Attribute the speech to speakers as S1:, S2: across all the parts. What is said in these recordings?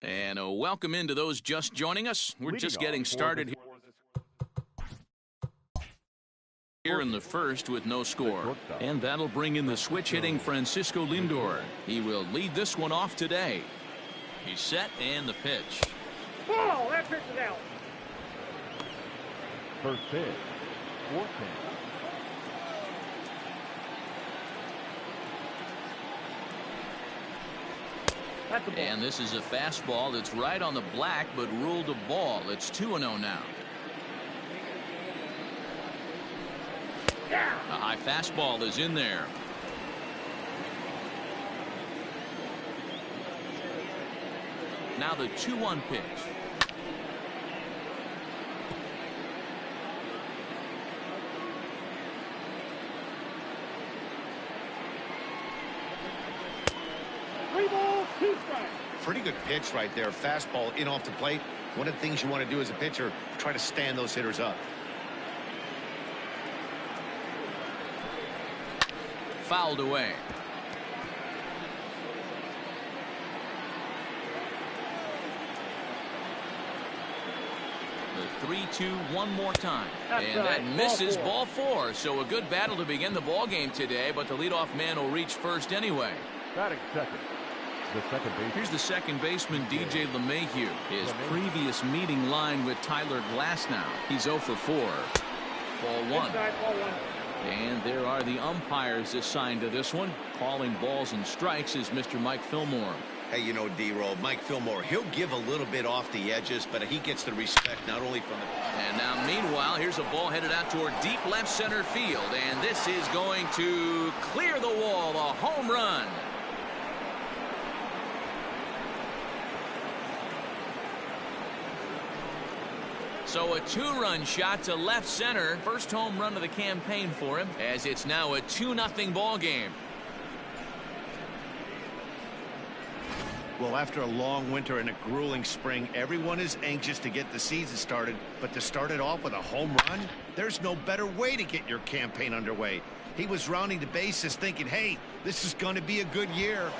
S1: And a welcome into those just joining us. We're just getting started here in the first with no score. And that'll bring in the switch hitting Francisco Lindor. He will lead this one off today. He's set and the pitch.
S2: Ball, that pitch is out.
S3: First pitch, 4-10.
S1: And this is a fastball that's right on the black but ruled a ball. It's 2-0 now.
S2: Yeah.
S1: A high fastball is in there. Now the 2-1 pitch.
S4: Pretty good pitch right there. Fastball in off the plate. One of the things you want to do as a pitcher, try to stand those hitters up.
S1: Fouled away. The 3-2 one more time. And that misses ball 4. So a good battle to begin the ball game today, but the leadoff man will reach first anyway.
S3: Batting second. The second baseman.
S1: Here's the second baseman, DJ LeMahieu. His previous meeting line with Tyler Glasnow. He's 0 for 4. Ball 1. And there are the umpires assigned to this one. Calling balls and strikes is Mr. Mike Fillmore.
S4: Hey, you know, D-Roll, Mike Fillmore, he'll give a little bit off the edges, but he gets the respect not only from the...
S1: And now, meanwhile, here's a ball headed out toward deep left center field. And this is going to clear the wall. A home run. So a 2-run shot to left center. First home run of the campaign for him, as it's now a 2-0 ball game.
S4: Well, after a long winter and a grueling spring, everyone is anxious to get the season started. But to start it off with a home run, there's no better way to get your campaign underway. He was rounding the bases thinking, hey, this is going to be a good year.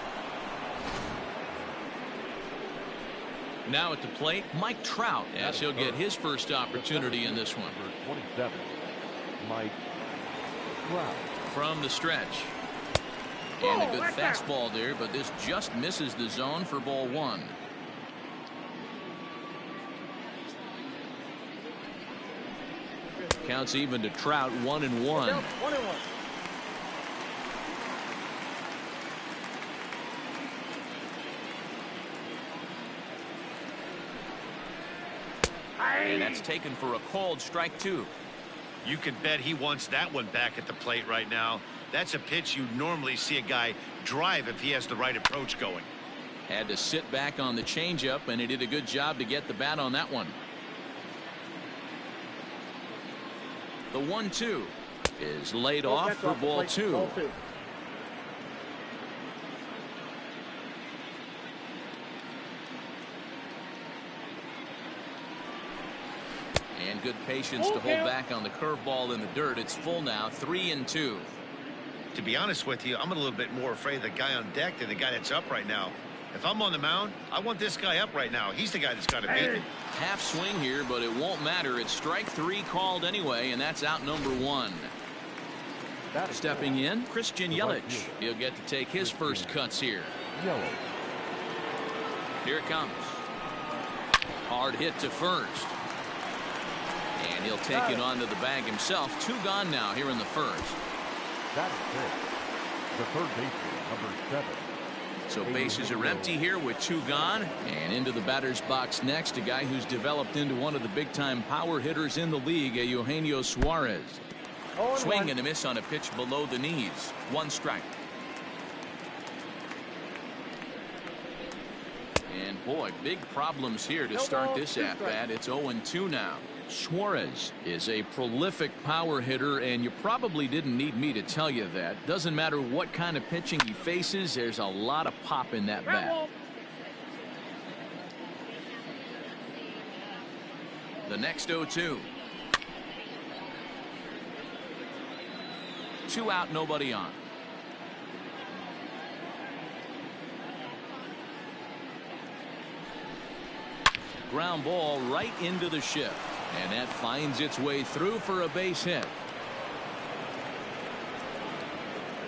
S1: Now at the plate, Mike Trout, as he'll get his first opportunity in this one.
S3: 27, Mike Trout.
S1: From the stretch. And a good fastball there, but this just misses the zone for ball 1. Counts even to Trout, 1-1. And that's taken for a called strike 2.
S4: You could bet he wants that one back at the plate right now. That's a pitch you normally see a guy drive if he has the right approach going.
S1: Had to sit back on the changeup, and he did a good job to get the bat on that one. The 1-2 is laid off for ball 2. And good patience to hold back on the curveball in the dirt. It's full now, 3-2.
S4: To be honest with you, I'm a little bit more afraid of the guy on deck than the guy that's up right now. If I'm on the mound, I want this guy up right now. He's the guy that's got to beat me.
S1: Half swing here, but it won't matter. It's strike 3 called anyway, and that's out number 1. Stepping in, Christian Yelich. He'll get to take his first cuts here. Here it comes. Hard hit to first. And he'll take it onto the bag himself. 2 gone now here in the first.
S3: That is the third baseman, number 7.
S1: So bases are empty here with 2 gone. And into the batter's box next, a guy who's developed into one of the big-time power hitters in the league, Eugenio Suarez. Swing and a miss on a pitch below the knees. 1 strike. And boy, big problems here to start this at-bat. It's 0-2 now. Suarez is a prolific power hitter, and you probably didn't need me to tell you that. Doesn't matter what kind of pitching he faces, there's a lot of pop in that bat. The next 0-2. 2 out, nobody on. ground ball right into the shift. And that finds its way through for a base hit.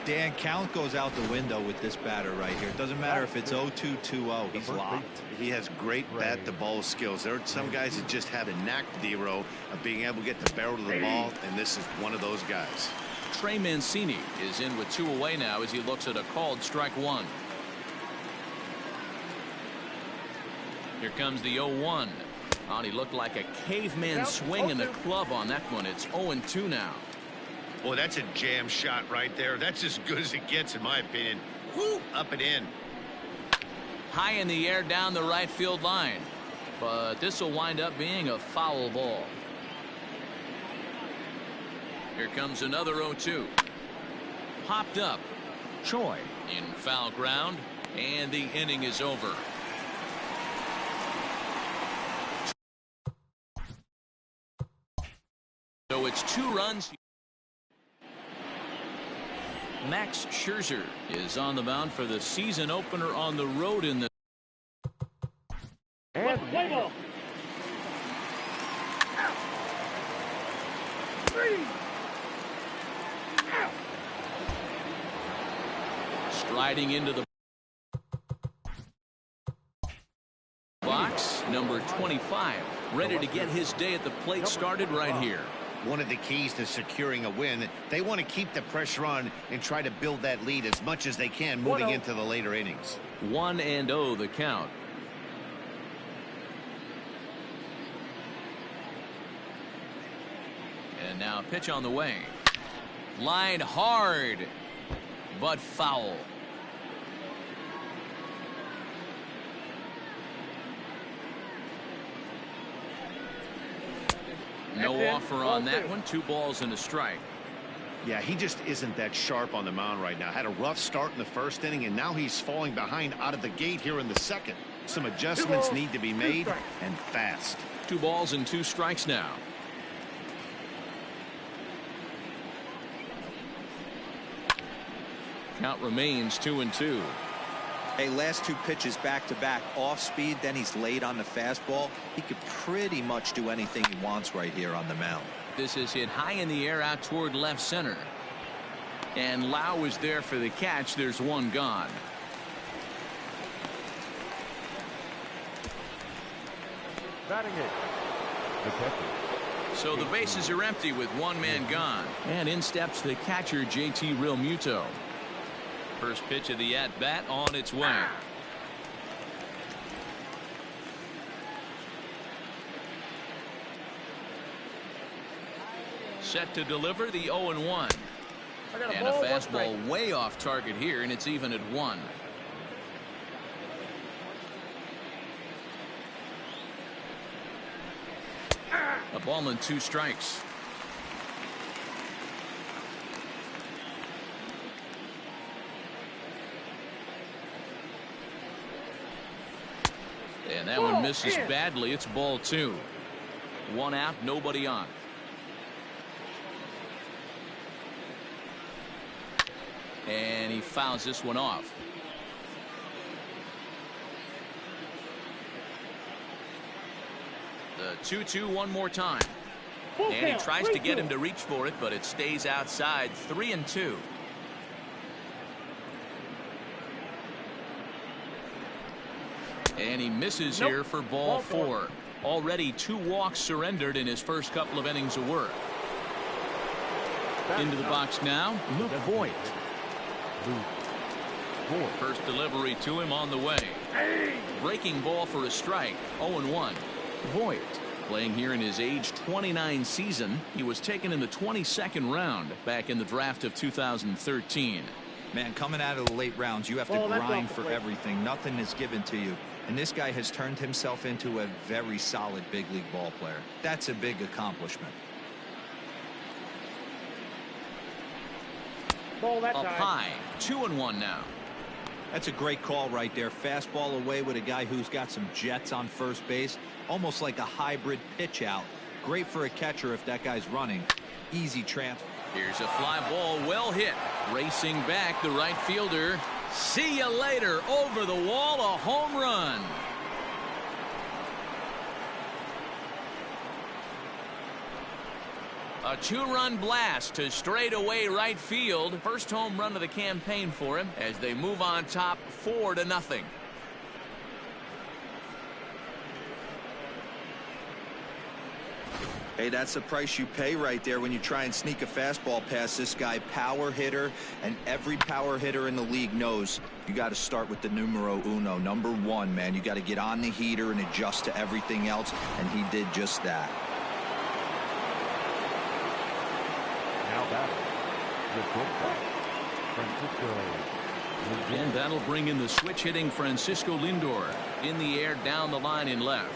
S5: Dan, count goes out the window with this batter right here. It doesn't matter if it's 0-2, 2-0. He's locked.
S4: He has great bat-to-ball skills. There are some guys that just have a knack, Dero, of being able to get the barrel of the ball, and this is one of those guys.
S1: Trey Mancini is in with 2 away now as he looks at a called strike 1. Here comes the 0-1. Oh, he looked like a caveman swinging the club on that one. It's 0-2 now.
S4: Boy, that's a jam shot right there. That's as good as it gets, in my opinion. Woo, up and in.
S1: High in the air down the right field line. But this will wind up being a foul ball. Here comes another 0-2. Popped up. Choi in foul ground. And the inning is over. So it's 2 runs. Max Scherzer is on the mound for the season opener on the road in the.
S2: And play ball.
S1: Striding into the box, number 25, ready to get his day at the plate started right here.
S4: One of the keys to securing a win, they want to keep the pressure on and try to build that lead as much as they can moving into the later innings.
S1: 1-0 the count. And now pitch on the way. Line hard, but foul. No offer on that one. 2 balls and a strike.
S4: Yeah, he just isn't that sharp on the mound right now. Had a rough start in the first inning, and now he's falling behind out of the gate here in the second. Some adjustments need to be made, and fast.
S1: 2 balls and 2 strikes now. Count remains 2-2.
S5: Hey, last 2 pitches back-to-back off speed, then he's late on the fastball. He could pretty much do anything he wants right here on the mound.
S1: This is hit high in the air out toward left center. And Lau is there for the catch. There's 1 gone.
S3: Batting it, the catcher.
S1: So the bases are empty with 1 man gone. And in steps the catcher, JT Realmuto. First pitch of the at-bat on its way. Set to deliver the 0-1. And a fastball way off target here, and it's even at 1. A ball and 2 strikes. And that one misses badly. It's ball 2. 1 out, nobody on. And he fouls this one off. The 2-2 one more time. And he tries to get him to reach for it, but it stays outside. 3-2. And he misses here for ball 4. Already 2 walks surrendered in his first couple of innings of work. Into the box now, Luke Voit. First delivery to him on the way. Breaking ball for a strike. 0-1. Voit playing here in his age 29 season. He was taken in the 22nd round back in the draft of 2013.
S5: Man, coming out of the late rounds, you have to grind for everything. Nothing is given to you. And this guy has turned himself into a very solid big league ball player. That's a big accomplishment.
S1: Up high. 2-1 now.
S5: That's a great call right there. Fastball away with a guy who's got some jets on first base. Almost like a hybrid pitch out. Great for a catcher if that guy's running. Easy transfer.
S1: Here's a fly ball, well hit. Racing back the right fielder. See you later. Over the wall, a home run. A two-run blast to straightaway right field. First home run of the campaign for him as they move on top 4-0.
S5: Hey, that's the price you pay right there when you try and sneak a fastball past this guy. Power hitter, and every power hitter in the league knows you got to start with the numero uno, number one, man. You got to get on the heater and adjust to everything else, and he did just that.
S3: Now batting, the shortstop, Francisco Lindor.
S1: And that'll bring in the switch hitting Francisco Lindor. In the air, down the line in left.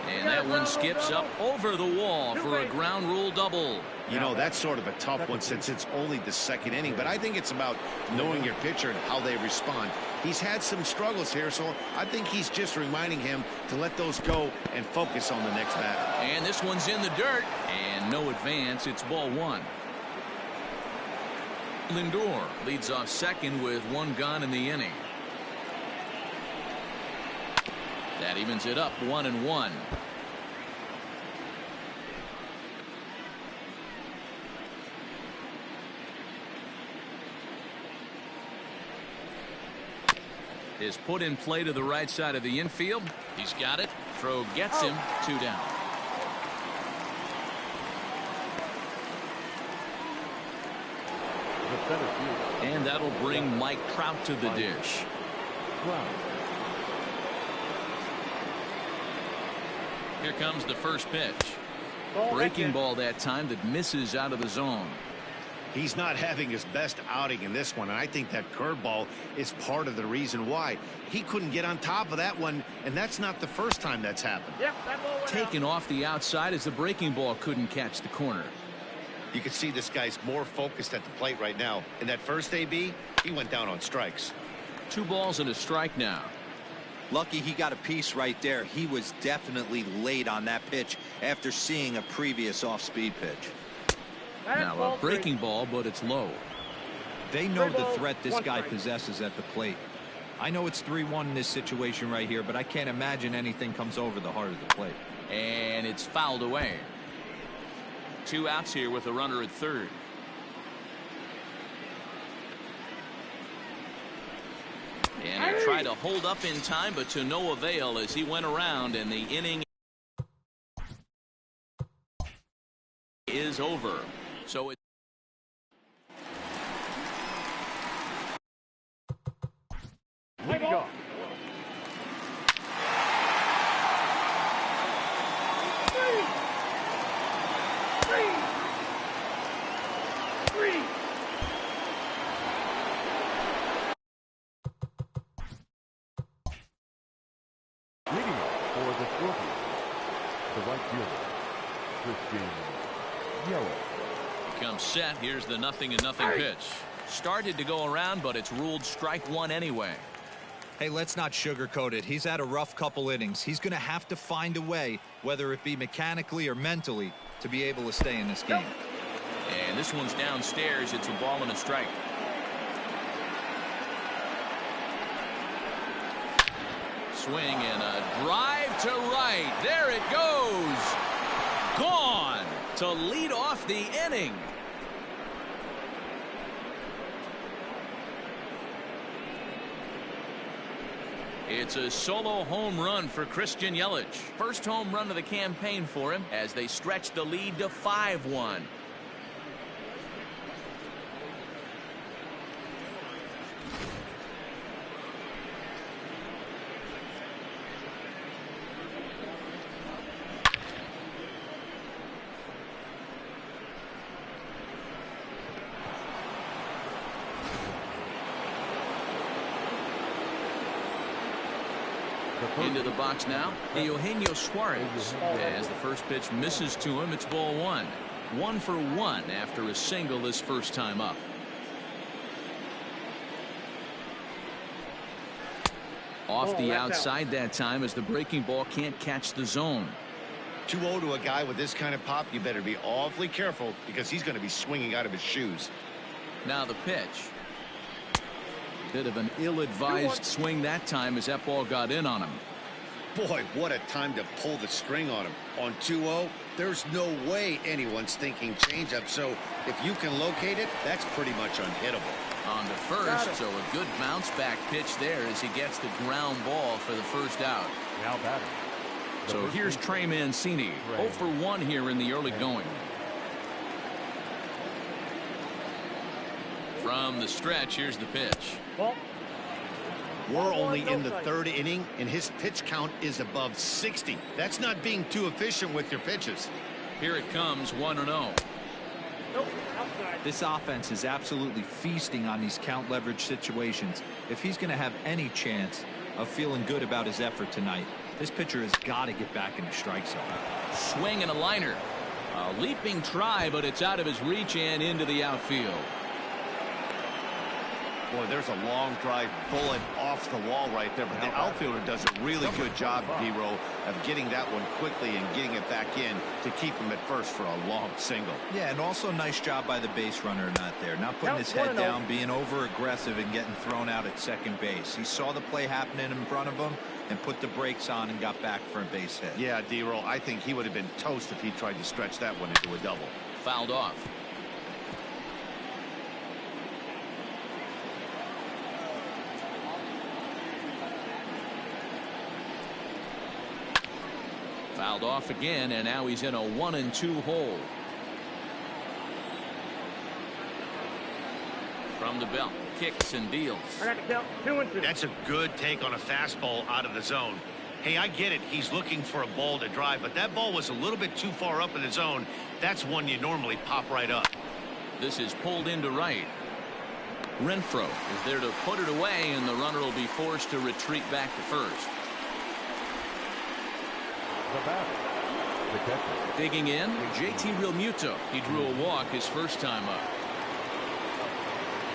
S1: And that one skips up over the wall for a ground rule double.
S4: You know, that's sort of a tough one since it's only the second inning, but I think it's about knowing your pitcher and how they respond. He's had some struggles here, so I think he's just reminding him to let those go and focus on the next batter.
S1: And this one's in the dirt, and no advance. It's ball one. Lindor leads off second with one gone in the inning. That evens it up 1-1. Is put in play to the right side of the infield. He's got it. Throw gets him. 2 down. And that'll bring Mike Trout to the dish. Here comes the first pitch. Breaking ball that time that misses out of the zone.
S4: He's not having his best outing in this one, and I think that curveball is part of the reason why. He couldn't get on top of that one, and that's not the first time that's happened.
S2: Yep, that ball went
S1: Taken
S2: out.
S1: off the outside as the breaking ball couldn't catch the corner.
S4: You can see this guy's more focused at the plate right now. In that first AB, he went down on strikes.
S1: 2 balls and a strike now.
S5: Lucky he got a piece right there. He was definitely late on that pitch after seeing a previous off-speed pitch.
S2: That's
S1: Now
S2: ball
S1: a breaking ball, but it's low.
S5: They know the
S2: Ball,
S5: threat this
S2: one
S5: guy
S2: strike.
S5: possesses at the plate. I know it's 3-1 in this situation right here, but I can't imagine anything comes over the heart of the plate.
S1: And it's fouled away. 2 outs here with a runner at third. And he tried to hold up in time, but to no avail as he went around, and the inning is over. So it
S3: Leading off,
S2: Three.
S3: leading off for the Scorpions, the right fielder, Christian Yelich.
S1: comes set. Here's the 0-0 pitch. Started to go around, but it's ruled strike one anyway.
S5: Hey, let's not sugarcoat it. He's had a rough couple innings. He's going to have to find a way, whether it be mechanically or mentally, to be able to stay in this game.
S1: And this one's downstairs. It's a ball and a strike. Swing and a drive to right. There it goes. Gone to lead off the inning. It's a solo home run for Christian Yelich. First home run of the campaign for him as they stretch the lead to 5-1. Into the box now, Eugenio Suarez. As the first pitch misses to him, it's ball one. 1 for 1 after a single his first time up. Off the outside that time as the breaking ball can't catch the zone.
S4: 2-0 to a guy with this kind of pop, you better be awfully careful because he's going to be swinging out of his shoes.
S1: Now the pitch. Bit of an ill-advised swing that time as that ball got in on him.
S4: Boy, what a time to pull the string on him. On 2-0, there's no way anyone's thinking changeup. So if you can locate it, that's pretty much unhittable.
S1: On to first, so a good bounce back pitch there as he gets the ground ball for the first out.
S3: Now batting.
S1: So here's Trey Mancini, 0 for 1 here in the early going. From the stretch, here's the pitch.
S2: Ball.
S4: We're only in the third inning, and his pitch count is above 60. That's not being too efficient with your pitches.
S1: Here it comes, 1-0.
S2: Nope, outside.
S5: This offense is absolutely feasting on these count leverage situations. If he's going to have any chance of feeling good about his effort tonight, this pitcher has got to get back in the strike zone.
S1: Swing and a liner. A leaping try, but it's out of his reach and into the outfield.
S4: Boy, there's a long drive bullet off the wall right there, but the outfielder does a really good job, D-Row, of getting that one quickly and getting it back in to keep him at first for a long single.
S5: Yeah, and also nice job by the base runner not there. Not putting his head down, being over-aggressive and getting thrown out at second base. He saw the play happening in front of him and put the brakes on and got back for a base hit.
S4: Yeah, D-Row, I think he would have been toast if he tried to stretch that one into a double.
S1: Fouled off. Fouled off again, and now he's in a 1-2 hole. From the belt, kicks and deals.
S2: I got to count 2-2.
S4: That's a good take on a fastball out of the zone. Hey, I get it. He's looking for a ball to drive, but that ball was a little bit too far up in the zone. That's one you normally pop right up.
S1: This is pulled into right. Renfroe is there to put it away, and the runner will be forced to retreat back to first.
S3: The batter, the catcher.
S1: Digging in, JT Realmuto. He drew a walk his first time up.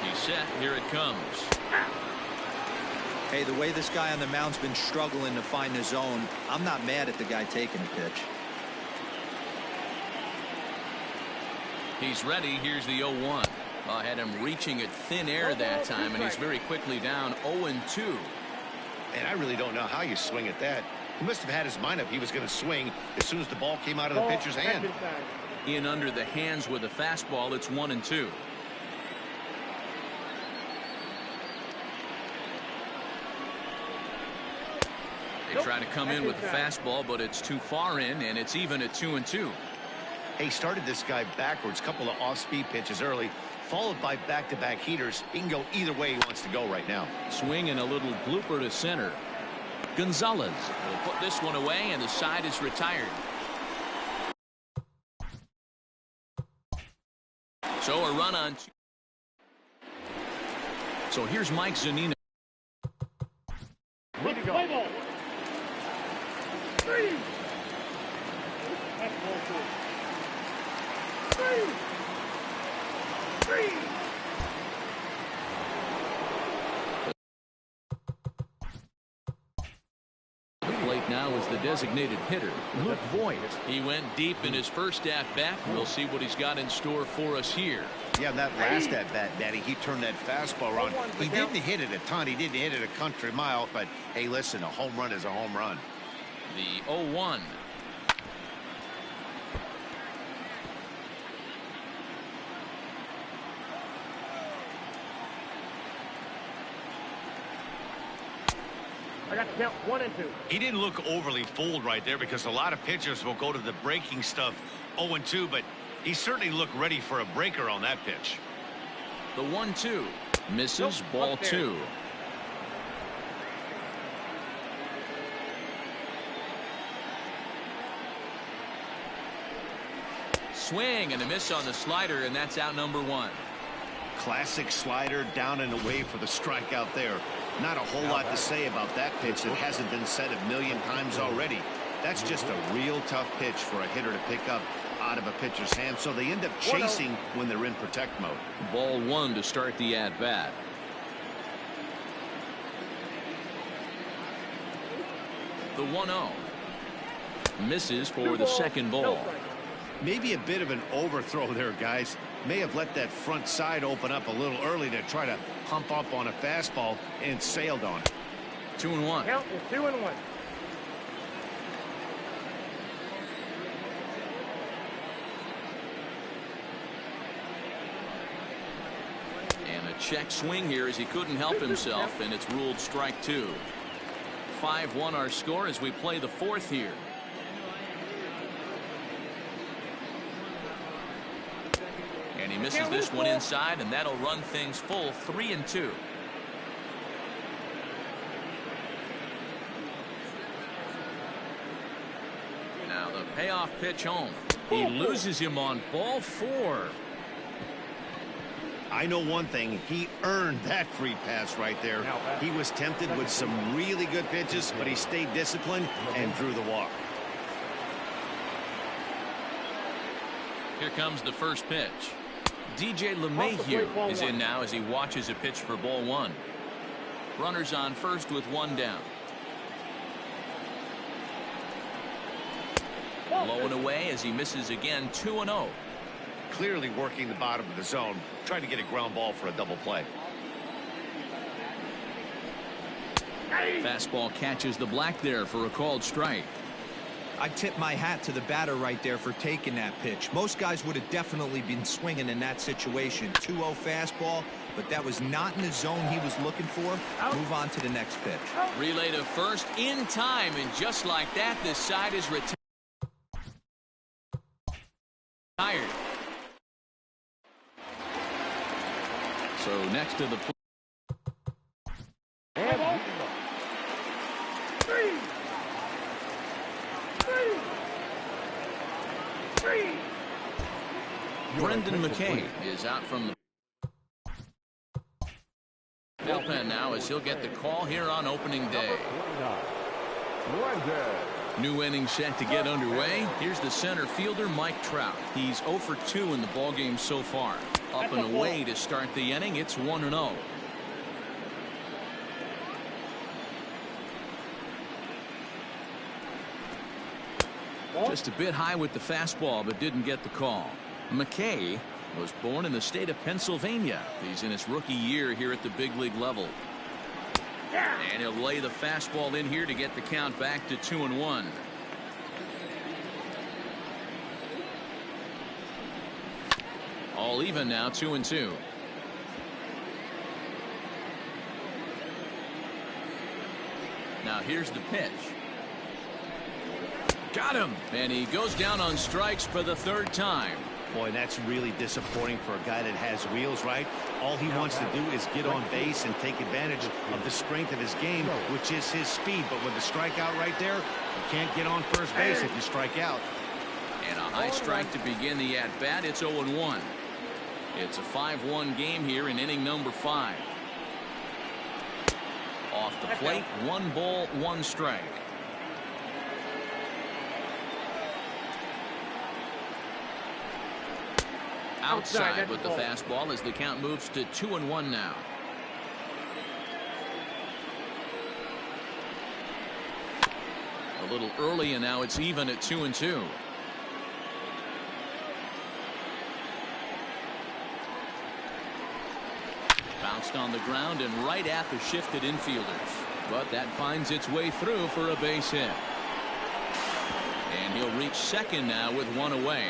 S1: He's set. Here it comes.
S5: Hey, the way this guy on the mound's been struggling to find the zone, I'm not mad at the guy taking the pitch.
S1: He's ready. Here's the 0-1. Had him reaching at thin air that time, and he's very quickly down 0-2.
S4: And I really don't know how you swing at that. He must have had his mind up he was going to swing as soon as the ball came out of the pitcher's hand.
S1: In under the hands with a fastball, it's 1-2. They try to come in with a fastball, but it's too far in, and it's even at 2-2.
S4: He started this guy backwards, couple of off-speed pitches early, followed by back-to-back heaters. He can go either way he wants to go right now.
S1: Swing and a little blooper to center. Gonzalez will put this one away, and the side is retired. So a run on. So here's Mike Zunino.
S2: Need to go. Play ball. 3. That's ball 4. 3. 3.
S1: Now is the designated hitter, Luke Voigt. He went deep in his first at-bat. We'll see what he's got in store for us here.
S4: Yeah, that last at-bat, Daddy, he turned that fastball around. He didn't hit it a ton. He didn't hit it a country mile. But, hey, listen, a home run is a home run.
S1: The 0-1.
S2: I got to count 1-2.
S4: He didn't look overly fooled right there because a lot of pitchers will go to the breaking stuff 0-2, but he certainly looked ready for a breaker on that pitch.
S1: The 1-2 misses. Ball 2. Swing and a miss on the slider, and that's out number 1.
S4: Classic slider down and away for the strikeout there. Not a whole lot to say about that pitch that hasn't been said a million times already. That's just a real tough pitch for a hitter to pick up out of a pitcher's hand, so they end up chasing when they're in protect mode.
S1: Ball 1 to start the at-bat. The 1-0 misses for the second ball.
S4: Maybe a bit of an overthrow there, guys. May have let that front side open up a little early to try to pump up on a fastball and sailed on it.
S1: 2-1.
S2: Count is 2-1.
S1: Check swing here as he couldn't help himself, and it's ruled strike 2. 5-1 our score as we play the 4th here. And he misses this one inside, and that'll run things full 3-2. Now the payoff pitch home. He loses him on ball 4.
S4: I know one thing. He earned that free pass right there. He was tempted with some really good pitches, but he stayed disciplined and drew the walk.
S1: Here comes the first pitch. DJ LeMahieu is in now as he watches a pitch for ball 1. Runners on first with 1 down. Low and away as he misses again. 2-0.
S4: Clearly working the bottom of the zone, trying to get a ground ball for a double play.
S1: Fastball catches the black there for a called strike.
S5: I tip my hat to the batter right there for taking that pitch. Most guys would have definitely been swinging in that situation. 2-0 fastball, but that was not in the zone he was looking for. Move on to the next pitch.
S1: Relay to first in time, and just like that, this side is retired. So next to the plate. Brendan McKay is out from the bullpen now as he'll get the call here on opening day. New inning set to get underway. Here's the center fielder, Mike Trout. He's 0 for 2 in the ballgame so far. Up and away to start the inning. It's 1-0. Just a bit high with the fastball, but didn't get the call. McKay was born in the state of Pennsylvania. He's in his rookie year here at the big league level. And he'll lay the fastball in here to get the count back to 2-1. All even now, 2-2. Now here's the pitch. Got him. And he goes down on strikes for the 3rd time.
S4: Boy, that's really disappointing for a guy that has wheels, right? All he wants to do is get on base and take advantage of the strength of his game, which is his speed. But with the strikeout right there, you can't get on first base if you strike out.
S1: And a high strike to begin the at-bat. It's 0-1. It's a 5-1 game here in inning number 5. Off the plate, 1 ball, 1 strike. Outside with the fastball as the count moves to 2-1 now. A little early, and now it's even at 2-2. Bounced on the ground and right at the shifted infielders. But that finds its way through for a base hit. And he'll reach second now with 1 away.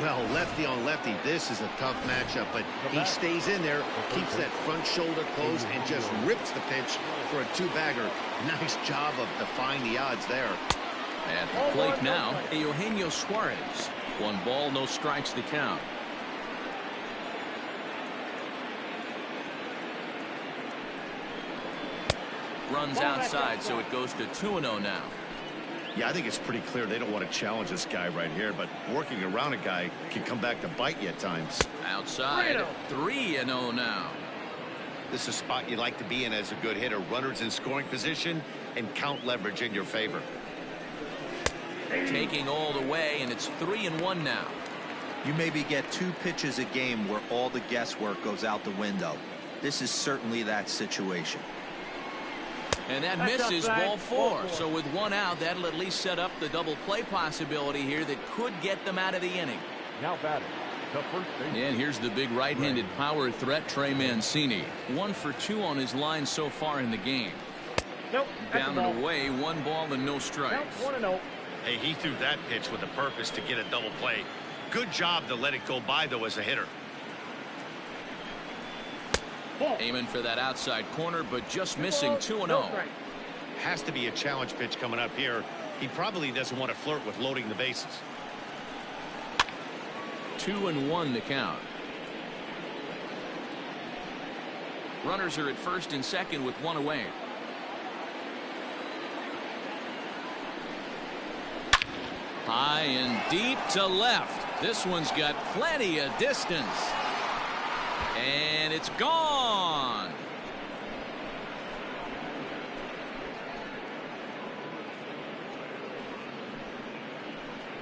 S4: Well, lefty on lefty, this is a tough matchup, but he stays in there, keeps that front shoulder closed, and just rips the pitch for a 2-bagger. Nice job of defying the odds there.
S1: At the plate now, Eugenio Suarez. 1 ball, no strikes to count. Runs outside, so it goes to 2-0 now.
S4: Yeah, I think it's pretty clear they don't want to challenge this guy right here, but working around a guy can come back to bite you at times.
S1: Outside, 3-0 now.
S4: This is a spot you like to be in as a good hitter. Runners in scoring position and count leverage in your favor.
S1: Taking all the way, and it's 3-1 now.
S5: You maybe get 2 pitches a game where all the guesswork goes out the window. This is certainly that situation.
S1: And that misses ball 4. So with 1 out, that'll at least set up the double play possibility here that could get them out of the inning.
S3: Now batting, the first baseman.
S1: And here's the big right-handed power threat, Trey Mancini. 1 for 2 on his line so far in the game. Down and away, 1 ball and no strikes.
S2: 1-0.
S4: Hey, he threw that pitch with a purpose to get a double play. Good job to let it go by, though, as a hitter.
S1: Aiming for that outside corner, but just missing 2-0.
S4: Has to be a challenge pitch coming up here. He probably doesn't want to flirt with loading the bases.
S1: 2-1 to count. Runners are at first and second with one away. High and deep to left. This one's got plenty of distance. And it's gone.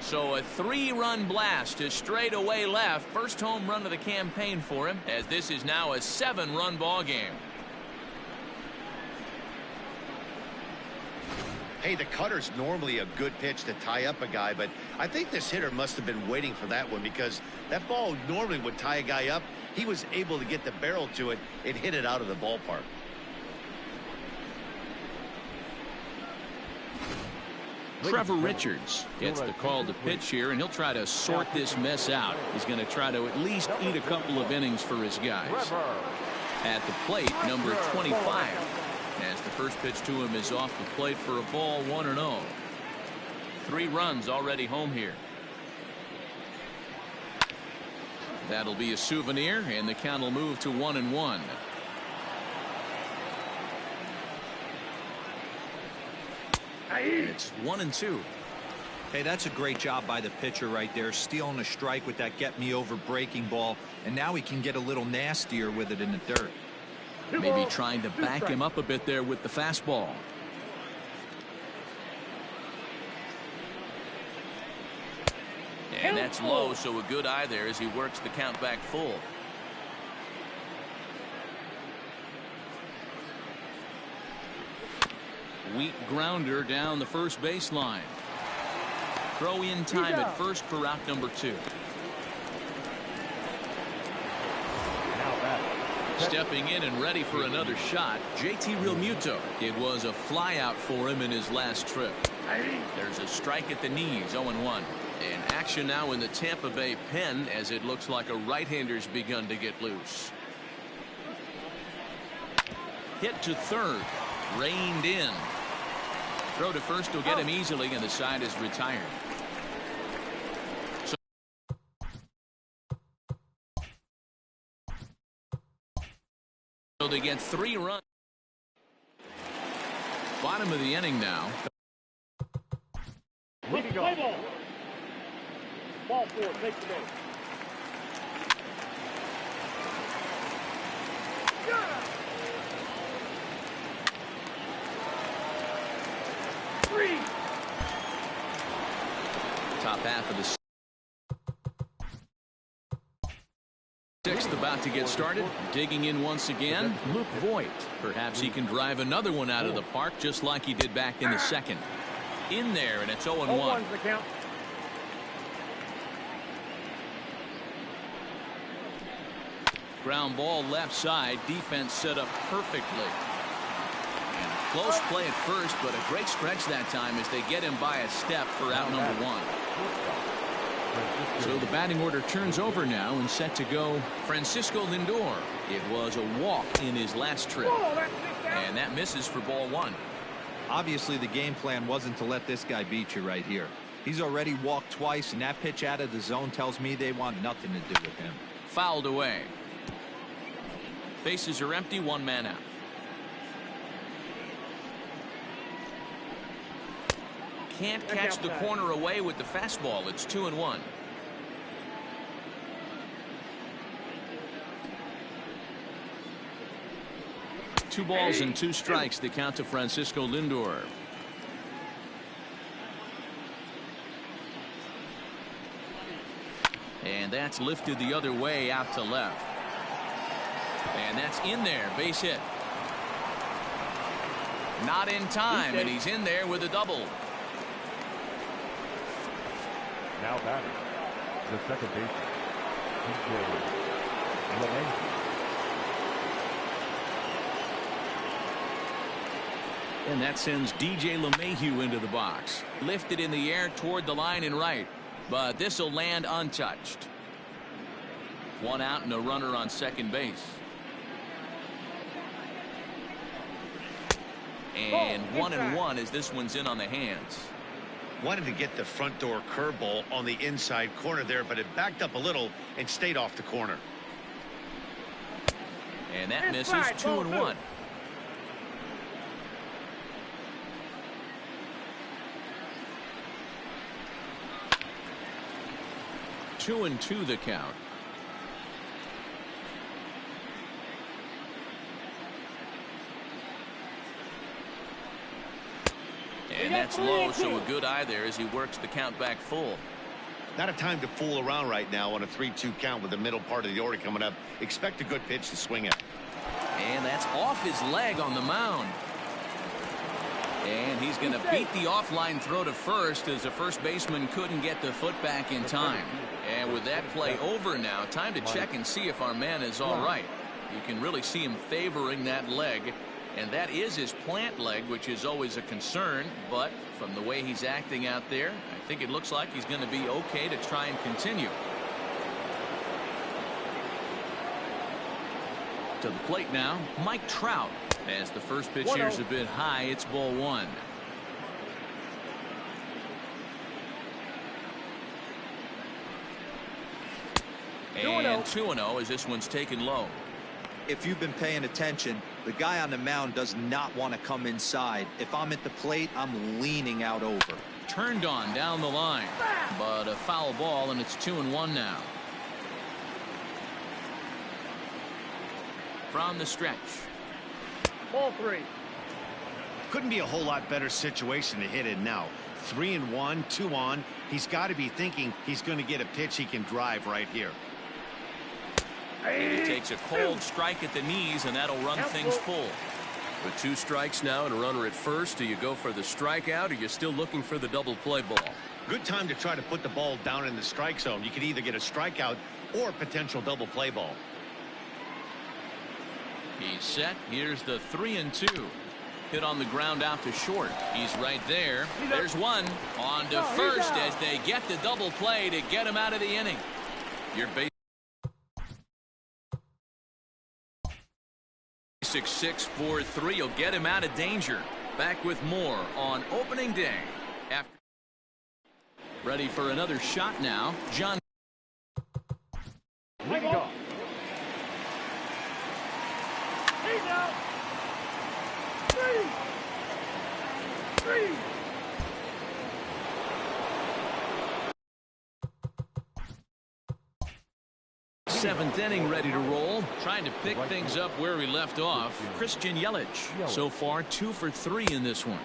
S1: So a 3-run blast to straightaway left. First home run of the campaign for him, as this is now a 7-run ball game.
S4: Hey, the cutter's normally a good pitch to tie up a guy, but I think this hitter must have been waiting for that one, because that ball normally would tie a guy up. He was able to get the barrel to it and hit it out of the ballpark.
S1: Trevor Richards gets the call to pitch here, and he'll try to sort this mess out. He's going to try to at least eat a couple of innings for his guys. At the plate, number 25. As the first pitch to him is off the plate for a ball, 1-0. 3 runs already home here. That'll be a souvenir, and the count will move to 1-1. It's 1-2.
S5: Hey, that's a great job by the pitcher right there, stealing a strike with that get-me-over breaking ball, and now he can get a little nastier with it in the dirt.
S1: Maybe trying to back him up a bit there with the fastball. And that's low, so a good eye there as he works the count back full. Weak grounder down the first baseline. Throw in time at first for route number 2. Stepping in and ready for another shot, JT Realmuto. It was a flyout for him in his last trip. There's a strike at the knees, 0-1. And action now in the Tampa Bay pen, as it looks like a right-hander's begun to get loose. Hit to third, reined in. Throw to first will get him easily, and the side is retired. So they get 3 runs. Bottom of the inning now.
S2: Play ball. Ball 4, take the note. Yeah. 3.
S1: Top half of the 6th about to get started. Digging in once again, Luke Voit. Perhaps he can drive another one out of the park, just like he did back in the second. In there, and it's 0-1.
S2: 0-1's the count.
S1: Ground ball left side. Defense set up perfectly. And a close play at first, but a great stretch that time as they get him by a step for out number 1. So the batting order turns over now, and set to go Francisco Lindor. It was a walk in his last trip, and that misses for ball 1.
S5: Obviously, the game plan wasn't to let this guy beat you right here. He's already walked twice, and that pitch out of the zone tells me they want nothing to do with him.
S1: Fouled away. Bases are empty, 1 man out. Can't catch the corner away with the fastball. It's 2-1. Two balls and 2 strikes. The count to Francisco Lindor. And that's lifted the other way out to left. And that's in there. Base hit. Not in time, and he's in there with a double.
S3: Now batting, the second baseman, DJ LeMahieu.
S1: And that sends DJ LeMahieu into the box. Lifted in the air toward the line and right, but this will land untouched. 1 out and a runner on second base. And 1-1 as this one's in on the hands.
S4: Wanted to get the front door curveball on the inside corner there, but it backed up a little and stayed off the corner.
S1: And that misses. 2-1. Two and 2 the count. And that's low, so a good eye there as he works the count back full.
S4: Not a time to fool around right now on a 3-2 count with the middle part of the order coming up. Expect a good pitch to swing at.
S1: And that's off his leg on the mound. And he's going to beat the offline throw to first as the first baseman couldn't get the foot back in time. And with that play over now, time to check and see if our man is all right. You can really see him favoring that leg. And that is his plant leg, which is always a concern. But from the way he's acting out there, I think it looks like he's going to be okay to try and continue. To the plate now, Mike Trout. As the first pitch here is a bit high, it's ball 1. And 2-0 as this one's taken low.
S5: If you've been paying attention, the guy on the mound does not want to come inside. If I'm at the plate, I'm leaning out over.
S1: Turned on down the line, but a foul ball, and it's 2-1 now. From the stretch.
S2: Ball 3.
S4: Couldn't be a whole lot better situation to hit in now. 3-1, 2 on. He's got to be thinking he's going to get a pitch he can drive right here.
S1: And he takes a cold strike at the knees, and that'll run things full.
S6: With 2 strikes now and a runner at first, do you go for the strikeout or you're still looking for the double play ball?
S4: Good time to try to put the ball down in the strike zone. You could either get a strikeout or potential double play ball.
S1: He's set. Here's the 3-2. Hit on the ground out to short. He's right there. There's one. On to first as they get the double play to get him out of the inning. Your base 6-6-4-3 will get him out of danger. Back with more on opening day. After ready for another shot now. John
S2: Leading off. He's out. 3.
S1: Seventh inning ready to roll. Trying to pick things up where we left off. Christian Yelich so far 2 for 3 in this one.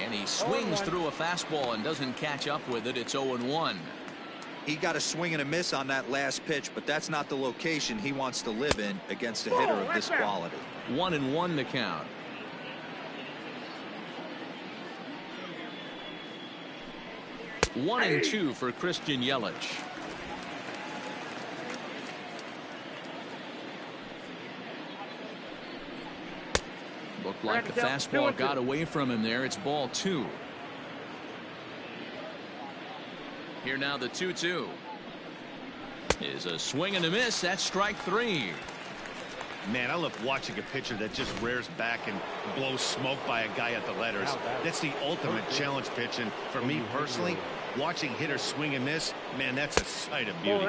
S1: And he swings through a fastball and doesn't catch up with it. It's 0-1.
S5: He got a swing and a miss on that last pitch, but that's not the location he wants to live in against a hitter of this quality.
S1: 1-1 the count. One and 2 for Christian Yelich. Looked like the fastball got away from him there. It's ball 2. Here now the 2-2 is a swing and a miss. That's strike 3.
S4: Man, I love watching a pitcher that just rears back and blows smoke by a guy at the letters. That's the ultimate challenge pitch, and for me personally, watching hitters swing and miss, man, that's a sight of beauty.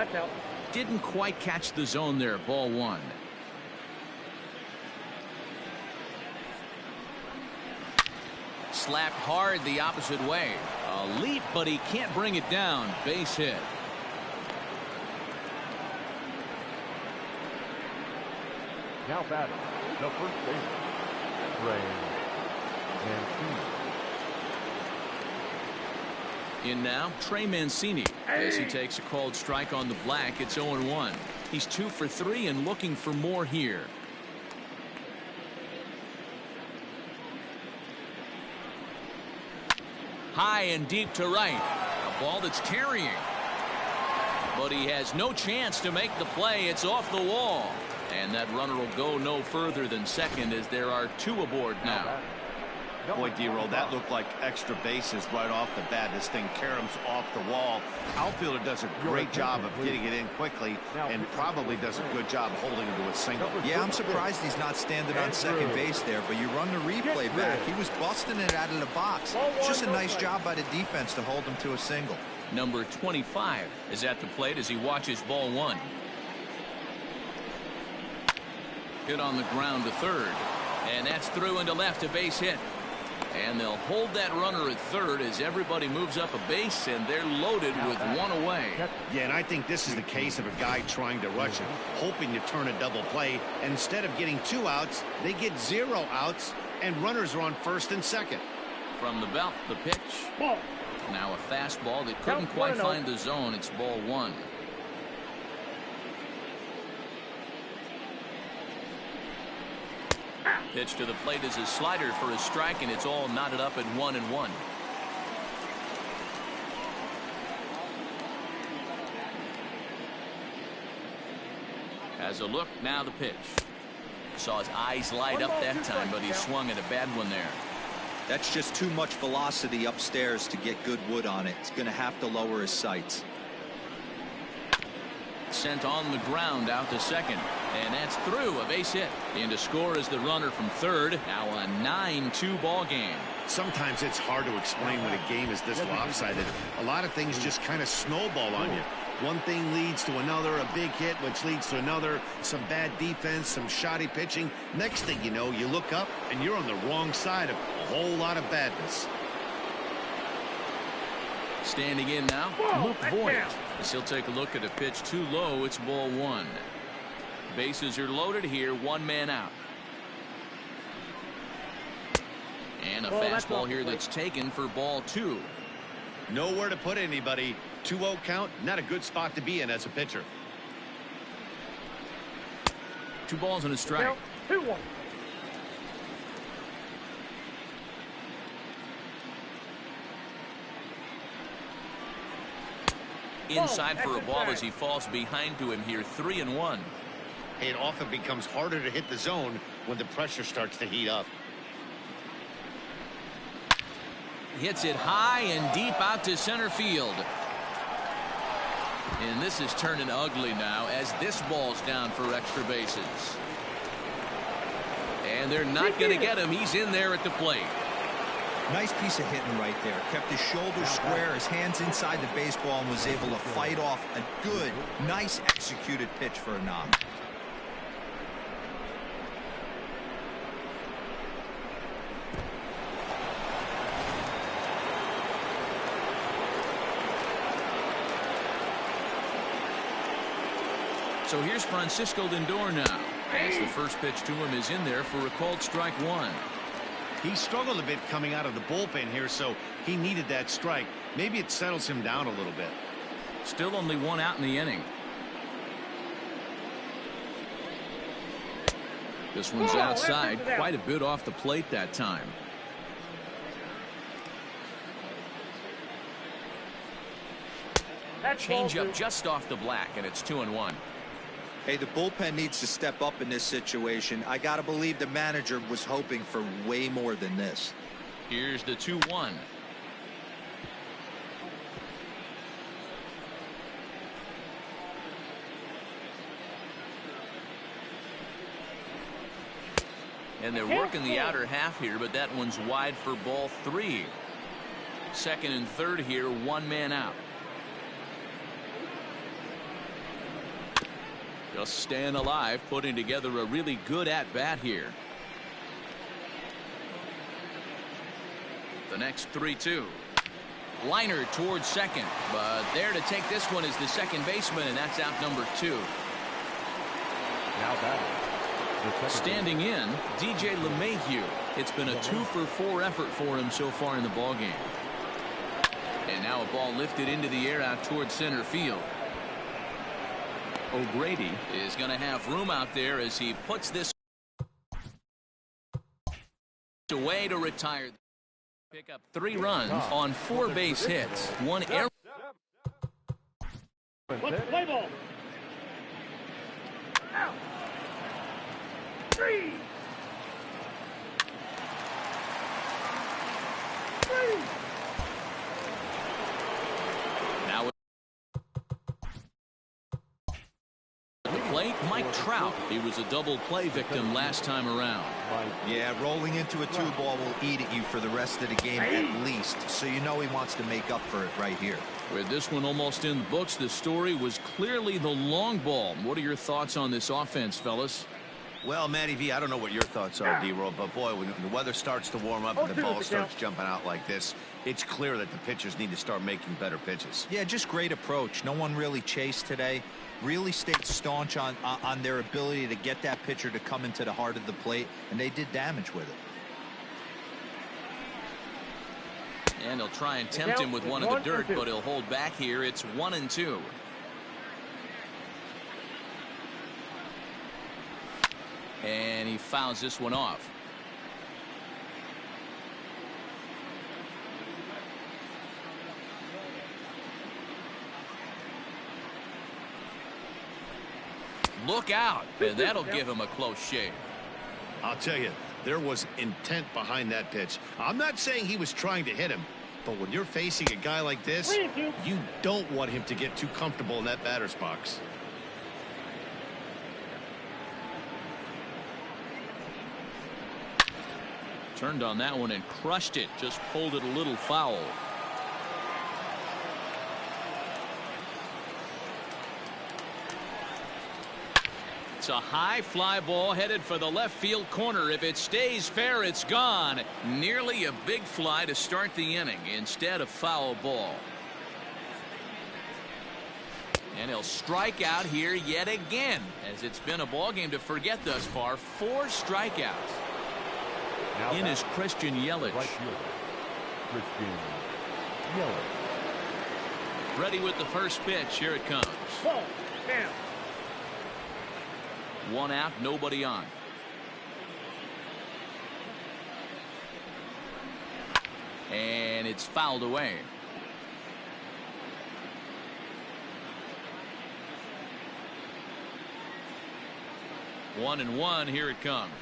S1: Didn't quite catch the zone there. Ball 1. Slapped hard the opposite way. A leap, but he can't bring it down. Base hit.
S3: Now batting, the first baseman, Trey Mancini.
S1: In now, Trey Mancini. As he takes a called strike on the black, it's 0-1. He's 2 for 3 and looking for more here. High and deep to right. A ball that's carrying. But he has no chance to make the play. It's off the wall. And that runner will go no further than second as there are 2 aboard now.
S4: Boy, D-Roll, that looked like extra bases right off the bat. This thing caroms off the wall. Outfielder does a great job of getting it in quickly and probably does a good job holding him to a single.
S5: Yeah, I'm surprised he's not standing on second base there, but you run the replay back. He was busting it out of the box. It's just a nice job by the defense to hold him to a single.
S1: Number 25 is at the plate as he watches ball one. Hit on the ground to third. And that's through into left, a base hit. And they'll hold that runner at third as everybody moves up a base, and they're loaded with one away.
S4: Yeah, and I think this is the case of a guy trying to rush it, hoping to turn a double play. And instead of getting 2 outs, they get 0 outs, and runners are on first and second.
S1: From the belt, the pitch.
S2: Ball.
S1: Now a fastball that couldn't quite find the zone. It's ball one. Pitch to the plate is a slider for a strike, and it's all knotted up at 1-1. Has a look, now the pitch. Saw his eyes light up that time, but he swung at a bad one there.
S5: That's just too much velocity upstairs to get good wood on it. He's going to have to lower his sights.
S1: Sent on the ground out to second, and that's through, a base hit. In to score is the runner from third. Now a 9-2 ball game.
S4: Sometimes it's hard to explain when a game is this lopsided. A lot of things just kind of snowball on you. One thing leads to another, a big hit, which leads to another, some bad defense, some shoddy pitching. Next thing you know, you look up and you're on the wrong side of a whole lot of badness.
S1: Standing in now, Luke Voigt. As he'll take a look at a pitch too low, it's ball one. Bases are loaded here, one man out. And a fastball here that's taken for ball two.
S4: Nowhere to put anybody. 2-0 count, not a good spot to be in as a pitcher.
S1: 2 balls and a strike.
S2: 2-1.
S1: Inside for a ball as he falls behind to him here, 3-1.
S4: It often becomes harder to hit the zone when the pressure starts to heat up.
S1: Hits it high and deep out to center field. And this is turning ugly now as this ball's down for extra bases. And they're not going to get him. He's in there at the plate.
S5: Nice piece of hitting right there. Kept his shoulders square, his hands inside the baseball, and was able to fight off a good, nice executed pitch for a knock.
S1: So here's Francisco Lindor now. As the first pitch to him is in there for a called strike one.
S4: He struggled a bit coming out of the bullpen here, so he needed that strike. Maybe it settles him down a little bit.
S1: Still only one out in the inning. This one's outside, quite a bit off the plate that time. Change up just off the black, and it's 2-1.
S5: Hey, the bullpen needs to step up in this situation. I got to believe the manager was hoping for way more than this.
S1: Here's the 2-1. And they're working the outer half here, but that one's wide for ball three. Second and third here, one man out. Just staying alive, putting together a really good at-bat here. The next 3-2. Liner towards second, but there to take this one is the second baseman, and that's out number 2.
S3: Now batting.
S1: Standing in, DJ LeMahieu. It's been a 2-for-4 effort for him so far in the ballgame. And now a ball lifted into the air out towards center field. O'Grady is going to have room out there as he puts this away to retire. Pick up 3 runs on 4 base hits. 1 error.
S2: Let's play ball. Out. 3.
S1: plate, Mike Trout. He was a double play victim last time around.
S5: Yeah, rolling into a 2-ball will eat at you for the rest of the game at least. So you know he wants to make up for it right here.
S1: With this one almost in the books, the story was clearly the long ball. What are your thoughts on this offense, fellas?
S4: Well, Matty V, I don't know what your thoughts are, D-Roll, but boy, when the weather starts to warm up and the ball starts jumping out like this, it's clear that the pitchers need to start making better pitches.
S5: Yeah, just great approach. No one really chased today. Really stayed staunch on their ability to get that pitcher to come into the heart of the plate, and they did damage with it.
S1: And he'll try and tempt him with one in the dirt, but he'll hold back here. It's 1-2. And he fouls this one off. Look out. And that'll give him a close shave.
S4: I'll tell you, there was intent behind that pitch. I'm not saying he was trying to hit him, but when you're facing a guy like this, you don't want him to get too comfortable in that batter's box.
S1: Turned on that one and crushed it. Just pulled it a little foul. It's a high fly ball headed for the left field corner. If it stays fair, it's gone. Nearly a big fly to start the inning. Instead, a foul ball. And he'll strike out here yet again, as it's been a ball game to forget thus far. 4 strikeouts. In is Christian Yelich.
S3: Christian Yelich.
S1: Ready with the first pitch. Here it comes.
S2: Ball, down.
S1: 1 out, nobody on. And it's fouled away. One and one. Here it comes.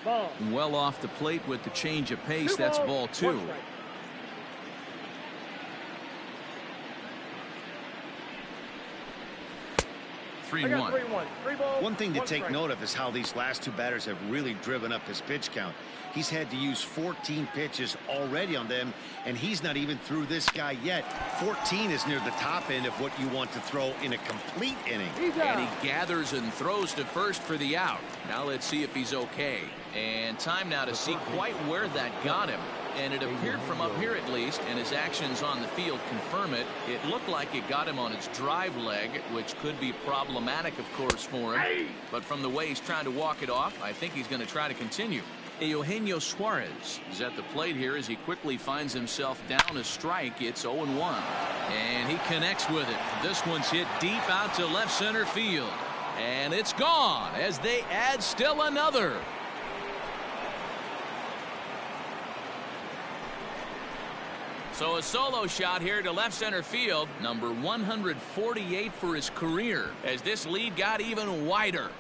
S2: Ball.
S1: Well off the plate with the change of pace. That's ball 2. 3-1.
S2: 3-1.
S4: One thing to take note of is how these last 2 batters have really driven up his pitch count. He's had to use 14 pitches already on them, and he's not even through this guy yet. 14 is near the top end of what you want to throw in a complete inning.
S1: And he gathers and throws to first for the out. Now let's see if he's okay. And time now to see quite where that got him. And it appeared from up here at least, and his actions on the field confirm it. It looked like it got him on his drive leg, which could be problematic, of course, for him. But from the way he's trying to walk it off, I think he's going to try to continue. Eugenio Suarez is at the plate here as he quickly finds himself down a strike. It's 0-1. And he connects with it. This one's hit deep out to left center field. And it's gone as they add still another. So a solo shot here to left center field, number 148 for his career, as this lead got even wider.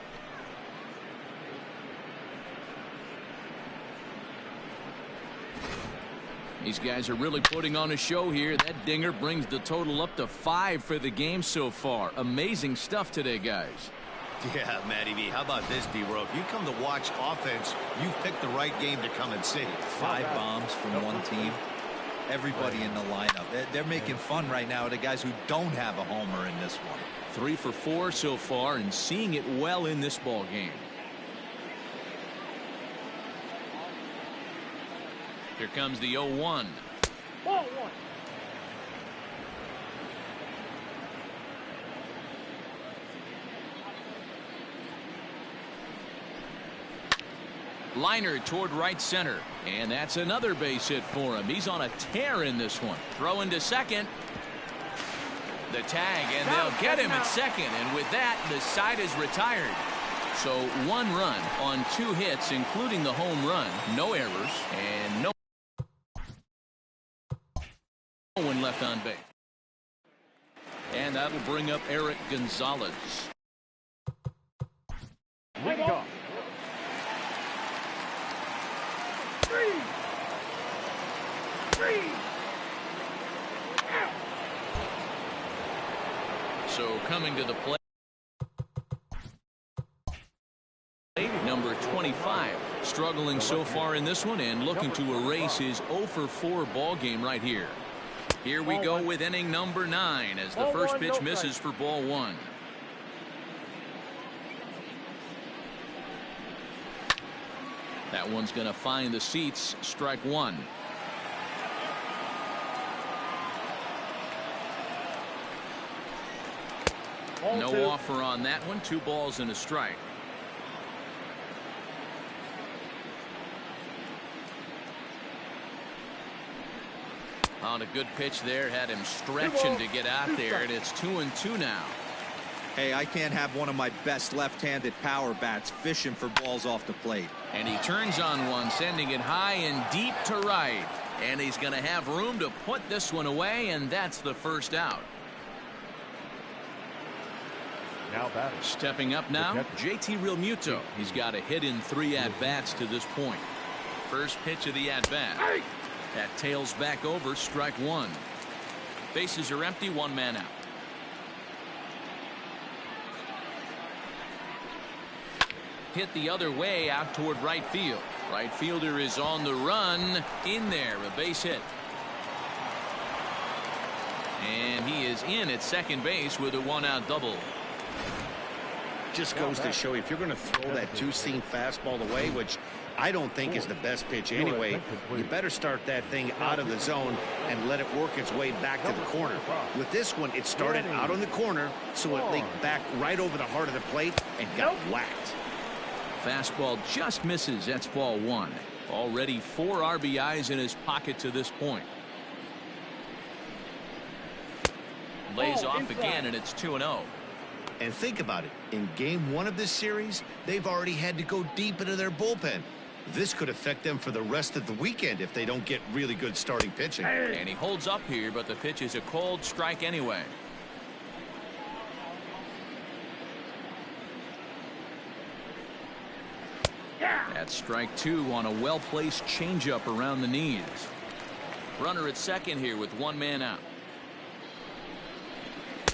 S1: These guys are really putting on a show here. That dinger brings the total up to 5 for the game so far. Amazing stuff today, guys.
S4: Yeah, Matty V, how about this, D-Row? If you come to watch offense, you've picked the right game to come and see.
S5: 5 bombs from one team. Everybody in the lineup. They're making fun right now of the guys who don't have a homer in this one.
S1: 3 for 4 so far and seeing it well in this ball game. Here comes the 0-1.
S2: Ball 1.
S1: Liner toward right center, and that's another base hit for him. He's on a tear in this one. Throwing to second. The tag, and they'll get him at second, and with that, the side is retired. So 1 run on 2 hits, including the home run. No errors, and no one left on base. And that'll bring up Eric Gonzalez.
S3: Leading off.
S2: 3.
S1: So coming to the plate. 25. Struggling so far in this one and looking to erase his 0 for 4 ball game right here. Here we go with inning number 9 as the first pitch misses for ball 1. That one's going to find the seats. Strike 1. No offer on that one. 2 balls and a strike. On a good pitch there, had him stretching to get out there, and it's 2-2 now.
S5: Hey, I can't have one of my best left-handed power bats fishing for balls off the plate.
S1: And he turns on one, sending it high and deep to right. And he's going to have room to put this one away, and that's the first out.
S3: Now batting.
S1: Stepping up now, JT Realmuto. He's got a hit in 3 at-bats to this point. First pitch of the at-bat. That tails back over, strike 1. Bases are empty, 1 man out. Hit the other way out toward right field. Right fielder is on the run. In there, a base hit. And he is in at second base with a 1-out double.
S4: Just goes to show you, if you're going to throw that 2-seam fastball away, which I don't think is the best pitch anyway, you better start that thing out of the zone and let it work its way back to the corner. With this one, it started out on the corner, so it leaked back right over the heart of the plate and got whacked.
S1: Fastball just misses. That's ball 1. Already 4 RBIs in his pocket to this point. Lays off again, and it's 2-0.
S4: And think about it. In game 1 of this series, they've already had to go deep into their bullpen. This could affect them for the rest of the weekend if they don't get really good starting pitching.
S1: And he holds up here, but the pitch is a cold strike anyway. That's strike 2 on a well-placed changeup around the knees. Runner at second here with 1 man out.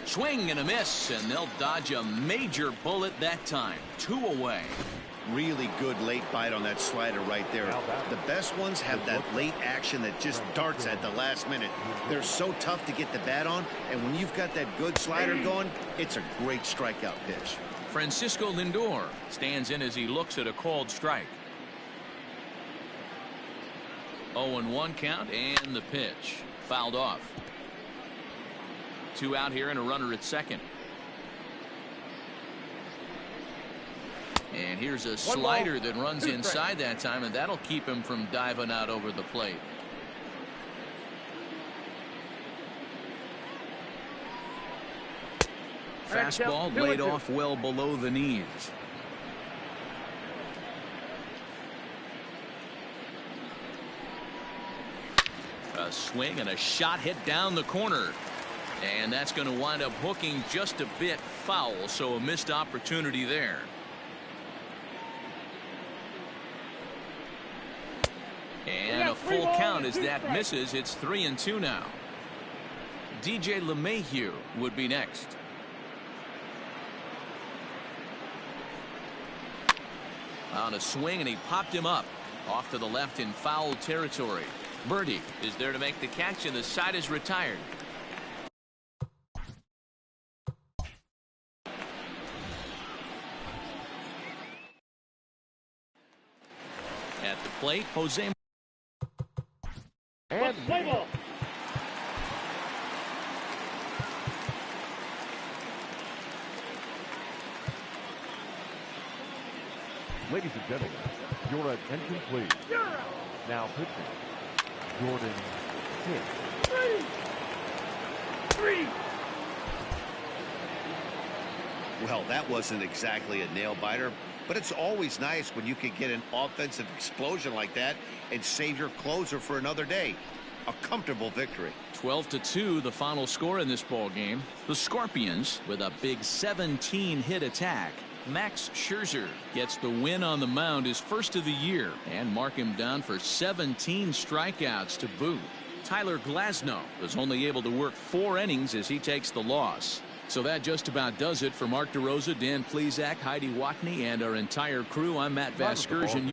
S1: Swing and a miss, and they'll dodge a major bullet that time. 2 away.
S4: Really good late bite on that slider right there. The best ones have that late action that just darts at the last minute. They're so tough to get the bat on, and when you've got that good slider going, it's a great strikeout pitch.
S1: Francisco Lindor stands in as he looks at a called strike. 0-1 count, and the pitch fouled off. 2 out here and a runner at second. And here's a slider that runs inside that time, and that'll keep him from diving out over the plate. Fastball laid off well below the knees. A swing and a shot hit down the corner. And that's going to wind up hooking just a bit foul, so a missed opportunity there. And a full count as that misses. It's 3-2 now. DJ LeMahieu would be next. On a swing, and he popped him up off to the left in foul territory. Birdie is there to make the catch, and the side is retired. At the plate, Jose.
S2: And play ball.
S3: Ladies and gentlemen, your attention please. Now pitching, Jordan Hicks.
S2: 3.
S4: Well, that wasn't exactly a nail-biter, but it's always nice when you can get an offensive explosion like that and save your closer for another day. A comfortable victory.
S1: 12-2 the final score in this ball game. The Scorpions with a big 17-hit attack. Max Scherzer gets the win on the mound, his first of the year, and mark him down for 17 strikeouts to boot. Tyler Glasnow was only able to work 4 innings as he takes the loss. So that just about does it for Mark DeRosa, Dan Plesac, Heidi Watney, and our entire crew. I'm Matt Vasgersian.